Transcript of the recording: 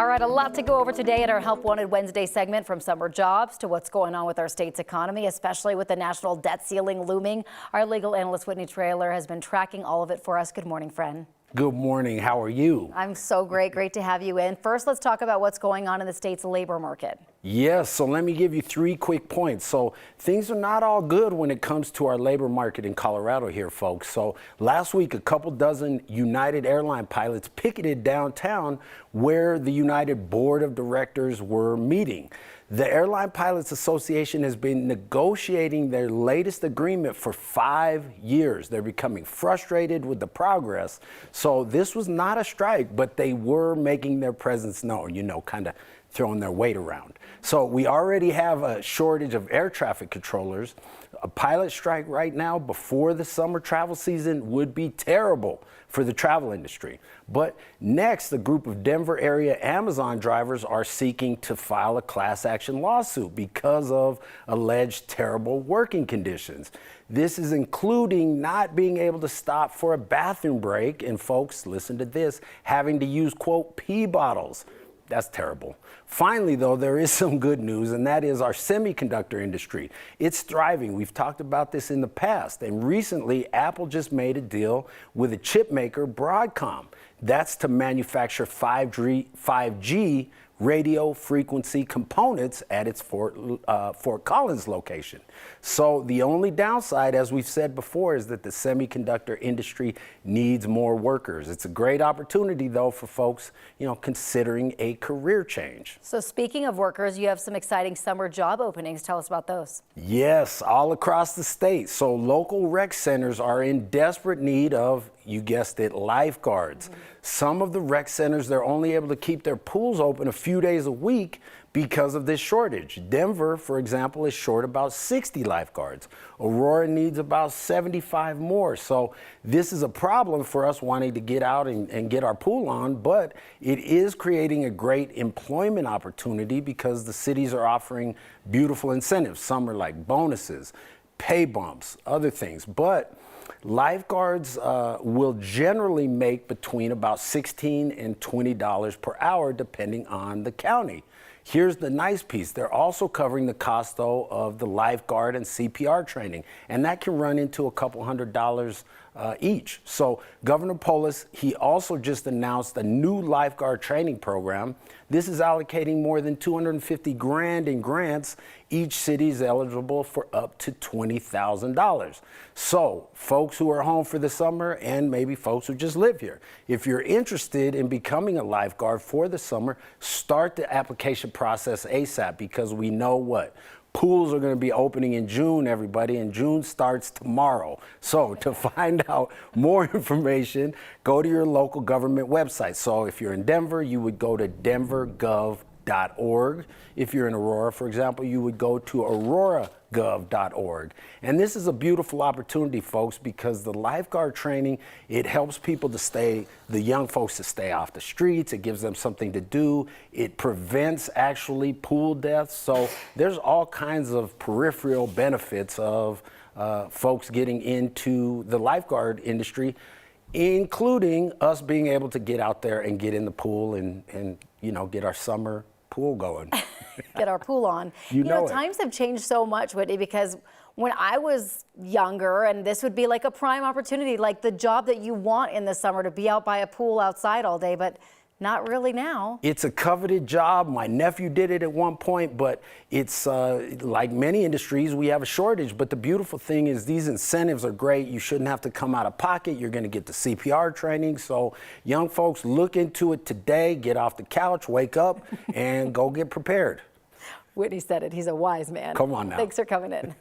All right, a lot to go over today in our Help Wanted Wednesday segment, from summer jobs to what's going on with our state's economy, especially with the national debt ceiling looming. Our legal analyst Whitney Traylor has been tracking all of it for us. Good morning, friend. Good morning. How are you? I'm so great. Great to have you in. First, let's talk about what's going on in the state's labor market. Yes, so let me give you 3 quick points. So things are not all good when it comes to our labor market in Colorado here, folks. So last week, a couple dozen United airline pilots picketed downtown where the United Board of Directors were meeting. The Airline Pilots Association has been negotiating their latest agreement for 5 years. They're becoming frustrated with the progress. So this was not a strike, but they were making their presence known, kind of throwing their weight around. So we already have a shortage of air traffic controllers. A pilot strike right now before the summer travel season would be terrible for the travel industry. But next, a group of Denver area Amazon drivers are seeking to file a class action lawsuit because of alleged terrible working conditions. This is including not being able to stop for a bathroom break, and folks, listen to this, having to use, quote, pee bottles. That's terrible. Finally, though, there is some good news, and that is our semiconductor industry. It's thriving. We've talked about this in the past, and recently Apple just made a deal with a chip maker, Broadcom. That's to manufacture 5G radio frequency components at its Fort Collins location. So the only downside, as we've said before, is that the semiconductor industry needs more workers. It's a great opportunity, though, for folks, considering a career change. So speaking of workers, you have some exciting summer job openings. Tell us about those. Yes, all across the state. So local rec centers are in desperate need of, you guessed it, lifeguards. Some of the rec centers, they're only able to keep their pools open a few days a week because of this shortage. Denver, for example, is short about 60 lifeguards. Aurora needs about 75 more. So this is a problem for us wanting to get out and get our pool on, but it is creating a great employment opportunity because the cities are offering beautiful incentives. Some are like bonuses, pay bumps, other things. But lifeguards will generally make between about $16 and $20 per hour, depending on the county. Here's the nice piece. They're also covering the cost, though, of the lifeguard and CPR training, and that can run into a couple $100 each. So Governor Polis, he also just announced a new lifeguard training program. This is allocating more than $250 grand in grants. Each city is eligible for up to $20,000. So folks who are home for the summer, and maybe folks who just live here, if you're interested in becoming a lifeguard for the summer, start the application process ASAP, because we know what? Pools are going to be opening in June, everybody, and June starts tomorrow. So to find out more information, go to your local government website. So if you're in Denver, you would go to denvergov.org. If you're in Aurora, for example, you would go to auroragov.org. And this is a beautiful opportunity, folks, because the lifeguard training, it helps people to stay, the young folks to stay off the streets. It gives them something to do. It prevents actually pool deaths. So there's all kinds of peripheral benefits of folks getting into the lifeguard industry, including us being able to get out there and get in the pool and get our summer pool going. Get our pool on. You know, times have changed so much, Whitney, because when I was younger, and this would be like a prime opportunity, like the job that you want in the summer, to be out by a pool outside all day, but not really now. It's a coveted job. My nephew did it at one point, but it's like many industries, we have a shortage. But the beautiful thing is these incentives are great. You shouldn't have to come out of pocket. You're going to get the CPR training. So young folks, look into it today. Get off the couch, wake up, and go get prepared. Whitney said it. He's a wise man. Come on now. Thanks for coming in.